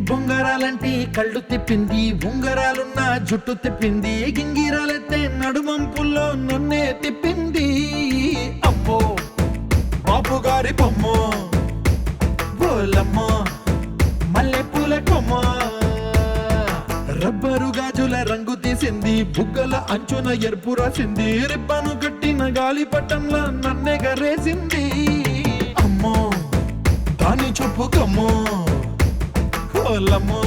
బొంగరాలంటి కళ్ళు తిప్పింది, ఉంగరాలున్న జుట్టు తిప్పింది, గింగిరాలెత్తే నడుమంపుల్లో నన్నే తిప్పింది. అమ్మో బాబు గారి బొమ్మ, బోలమ్మ మల్లెపూల కొమ్మ, రబ్బరు గాజుల రంగు తీసింది, బుగ్గల అంచున ఎరుపు రాసింది, రిబ్బను కట్టిన గాలి పట్టంలో నన్నే గరేసింది. అమ్మో దాని చూపు కమ్మో, కోలమ్మో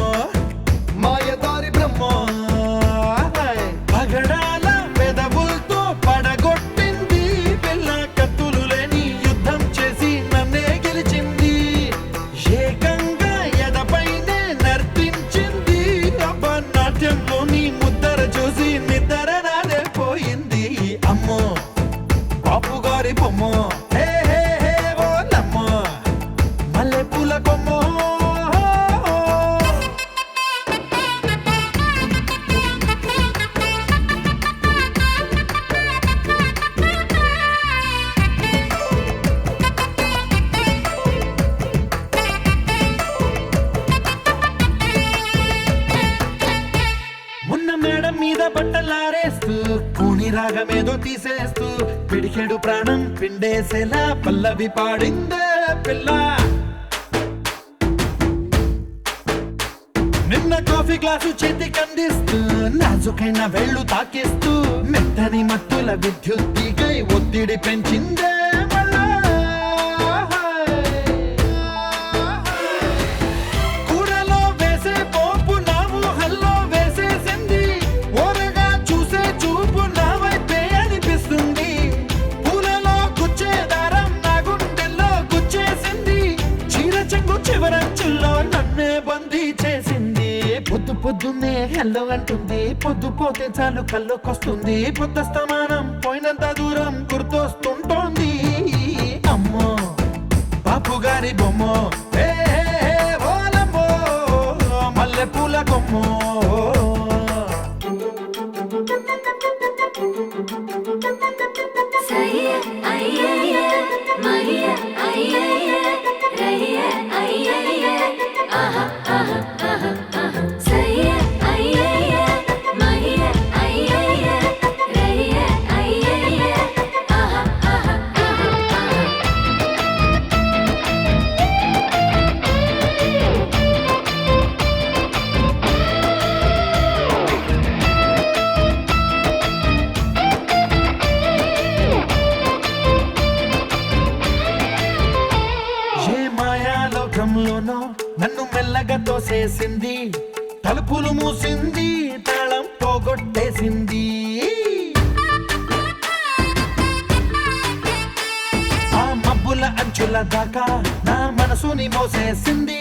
మాయదారి బ్రహ్మ, పగడాల పెదవులతో పడగొట్టింది, పిల్ల కత్తులు లేని యుద్ధం చేసి నన్నే గెలిచింది, ఏకంగా ఎదపైనే నర్తించింది, అపనాట్యంలోని ముద్దర చూసి నిద్ర నాదే పోయింది. అమ్మో బాపు గారి బొమ్మ, హే హే హే ఓలమ్మ మల్లెపూల కొమ్మ. మేడం మీద బట్టలారేస్తూ కూని రాగమేదో తీసేస్తూ పిడికెడు ప్రాణం పిండేసేలా పల్లవి పాడిందే పిల్ల. నిన్న కాఫీ గ్లాసు చేతికి అందిస్తూ నాజుకైన వేళ్ళు తాకిస్తూ మెత్తని మత్తుల విద్యుత్ తీగై ఒత్తిడి పెంచిందే మళ్ళా. పొద్దు పొద్దున్నే హెల్లో అంటుంది, పొద్దు పోతే చాలు కళ్ళొకొస్తుంది, పొద్దు స్తమానం పోయినంత దూరం గుర్తొస్తుంటోంది. అమ్మో బాపు గారి బొమ్మ, హే హే హే ఓలమ్మో మల్లెపూల కొమ్మ. నన్ను మెల్లగా తోసేసింది, తలుపులు మూసింది, తాళం పోగొట్టేసింది, ఆ మబ్బుల అంచుల దాకా నా మనసుని మోసేసింది,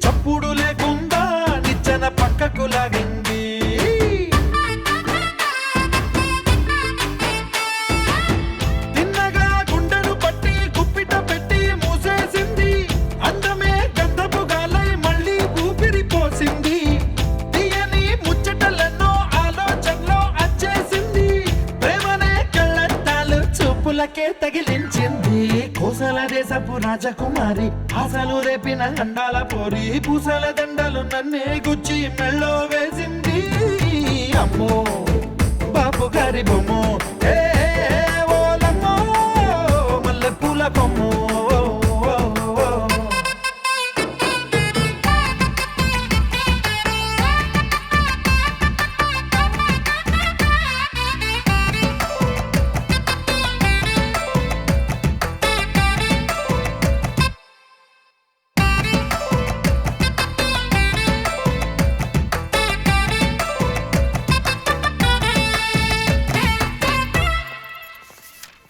చప్పుడు లేకుండా నిచ్చెన పక్కకు లాగింది, తిన్నగా గుండెను పట్టి గుప్పిట పెట్టి మూసేసింది, అందమే గంధపు గాలై మళ్ళీ ఊపిరి పోసింది, తీయని ముచ్చటలెన్నో ఆలోచనలో అచ్చేసింది, ప్రేమనే కళ్ళట్టాలు చూపులకే తగిలించింది, కోసల దేశపు రాజకుమారి ఆశలు రేపిన అండాల పోరి, పూసల దండలు నన్నే గుచ్చి మెళ్ళో వేసింది. అమ్మో బాపు గారి బొమ్మ, హే హే ఓలమ్మో మల్లెపూల కొమ్మ.